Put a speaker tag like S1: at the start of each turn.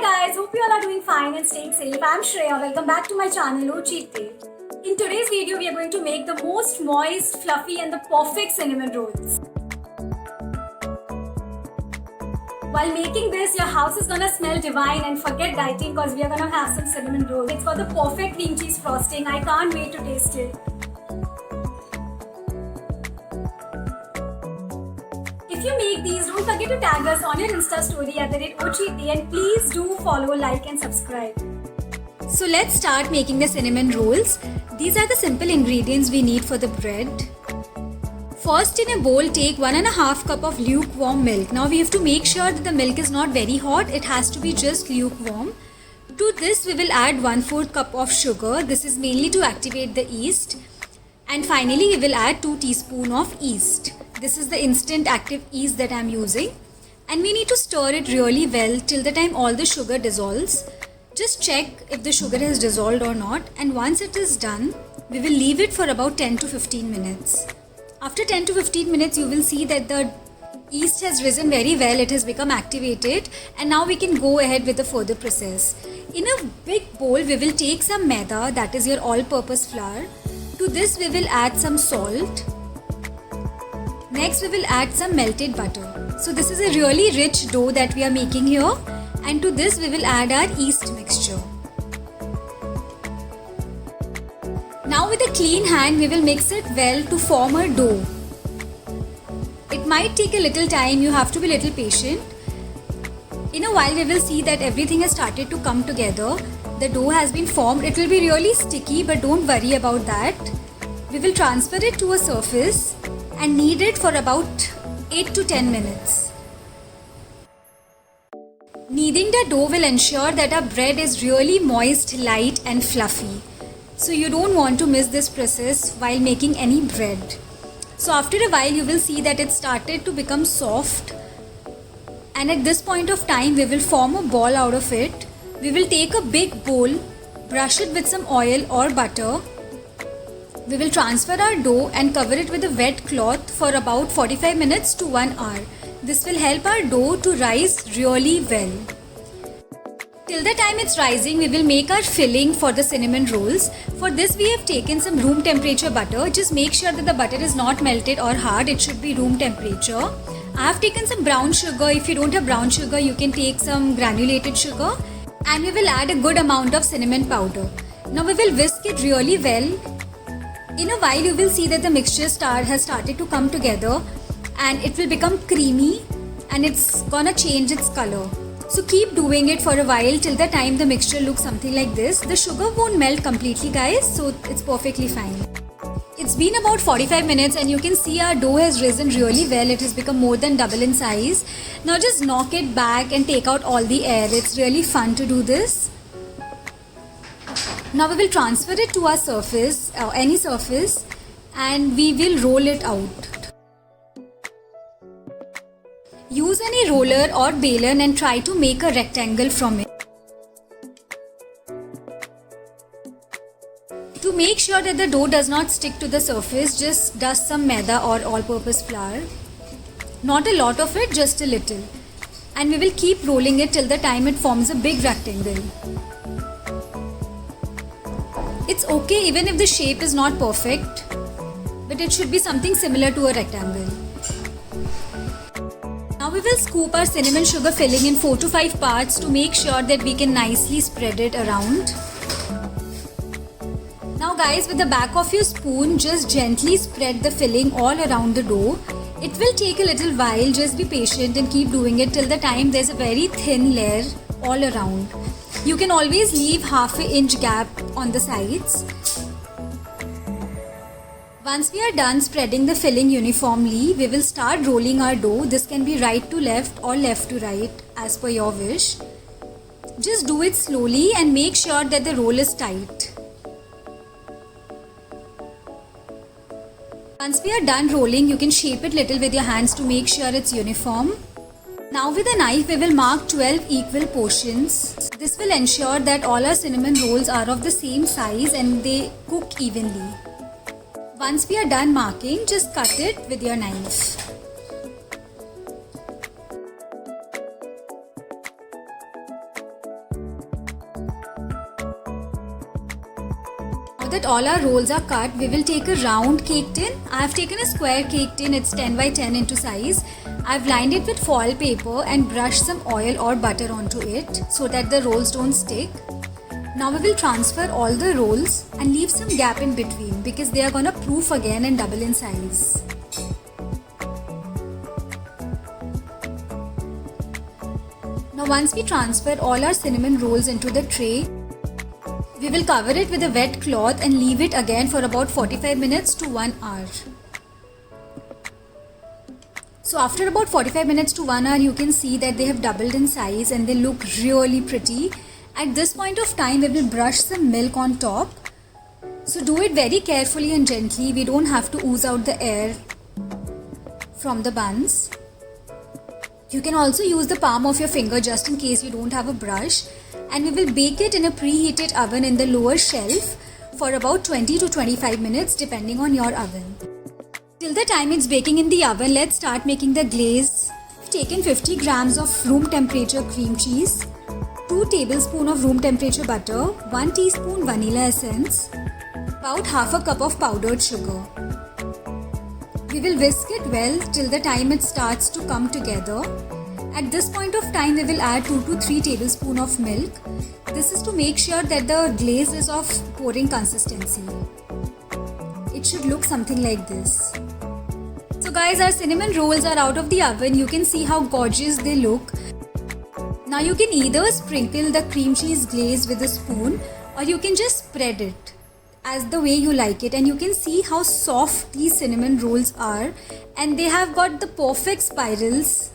S1: Hi guys, hope you all are doing fine and staying safe. I'm Shreya. Welcome back to my channel, Oh Cheat Day. In today's video, we are going to make the most moist, fluffy and the perfect cinnamon rolls. While making this, your house is gonna smell divine, and forget dieting because we are gonna have some cinnamon rolls. It's got the perfect cream cheese frosting. I can't wait to taste it. If you make these, don't forget to tag us on your Insta story @OCheatDay, and please do follow, like and subscribe. So let's start making the cinnamon rolls. These are the simple ingredients we need for the bread. First, in a bowl, take 1.5 cup of lukewarm milk. Now we have to make sure that the milk is not very hot. It has to be just lukewarm. To this, we will add 1/4 cup of sugar. This is mainly to activate the yeast. And finally, we will add 2 teaspoons of yeast. This is the instant active yeast that I am using. And we need to stir it really well till the time all the sugar dissolves. Just check if the sugar has dissolved or not. And once it is done, we will leave it for about 10 to 15 minutes. After 10 to 15 minutes, you will see that the yeast has risen very well. It has become activated. And now we can go ahead with the further process. In a big bowl, we will take some maida, that is your all-purpose flour. To this, we will add some salt. Next, we will add some melted butter. So this is a really rich dough that we are making here. And to this, we will add our yeast mixture. Now with a clean hand, we will mix it well to form a dough. It might take a little time, you have to be a little patient. In a while, we will see that everything has started to come together. The dough has been formed. It will be really sticky, but don't worry about that. We will transfer it to a surface and knead it for about 8 to 10 minutes. Kneading the dough will ensure that our bread is really moist, light and fluffy. So you don't want to miss this process while making any bread. So after a while, you will see that it started to become soft. And at this point of time, we will form a ball out of it. We will take a big bowl, brush it with some oil or butter. We will transfer our dough and cover it with a wet cloth for about 45 minutes to 1 hour. This will help our dough to rise really well. Till the time it's rising, we will make our filling for the cinnamon rolls. For this, we have taken some room temperature butter. Just make sure that the butter is not melted or hard. It should be room temperature. I have taken some brown sugar. If you don't have brown sugar, you can take some granulated sugar. And we will add a good amount of cinnamon powder. Now we will whisk it really well. In a while, you will see that the mixture has started to come together and it will become creamy and it's gonna change its color. So keep doing it for a while till the time the mixture looks something like this. The sugar won't melt completely, guys, so it's perfectly fine. It's been about 45 minutes and you can see our dough has risen really well. It has become more than double in size. Now just knock it back and take out all the air. It's really fun to do this. Now we will transfer it to our surface, any surface, and we will roll it out. Use any roller or baler and try to make a rectangle from it. To make sure that the dough does not stick to the surface, just dust some maida or all-purpose flour. Not a lot of it, just a little. And we will keep rolling it till the time it forms a big rectangle. It's okay even if the shape is not perfect, but it should be something similar to a rectangle. Now we will scoop our cinnamon sugar filling in 4 to 5 parts to make sure that we can nicely spread it around. Now guys, with the back of your spoon, just gently spread the filling all around the dough. It will take a little while, just be patient and keep doing it till the time there's a very thin layer all around. You can always leave half an inch gap on the sides. Once we are done spreading the filling uniformly, we will start rolling our dough. This can be right to left or left to right as per your wish. Just do it slowly and make sure that the roll is tight. Once we are done rolling, you can shape it little with your hands to make sure it's uniform. Now with a knife, we will mark 12 equal portions. This will ensure that all our cinnamon rolls are of the same size and they cook evenly. Once we are done marking, just cut it with your knife. that all our rolls are cut, we will take a round cake tin. I have taken a square cake tin, it's 10 by 10 into size. I've lined it with foil paper and brushed some oil or butter onto it so that the rolls don't stick. Now we will transfer all the rolls and leave some gap in between because they are gonna proof again and double in size. Now once we transfer all our cinnamon rolls into the tray, we will cover it with a wet cloth and leave it again for about 45 minutes to 1 hour. So after about 45 minutes to 1 hour, you can see that they have doubled in size and they look really pretty. At this point of time, we will brush some milk on top. So do it very carefully and gently. We don't have to ooze out the air from the buns. You can also use the palm of your finger just in case you don't have a brush. And we will bake it in a preheated oven in the lower shelf for about 20 to 25 minutes depending on your oven. Till the time it's baking in the oven, let's start making the glaze. I've taken 50 grams of room temperature cream cheese, 2 tablespoons of room temperature butter, 1 teaspoon vanilla essence, about half a cup of powdered sugar. We will whisk it well till the time it starts to come together. At this point of time, we will add 2 to 3 tablespoons of milk. This is to make sure that the glaze is of pouring consistency. It should look something like this. So guys, our cinnamon rolls are out of the oven. You can see how gorgeous they look. Now you can either sprinkle the cream cheese glaze with a spoon or you can just spread it as the way you like it, and you can see how soft these cinnamon rolls are and they have got the perfect spirals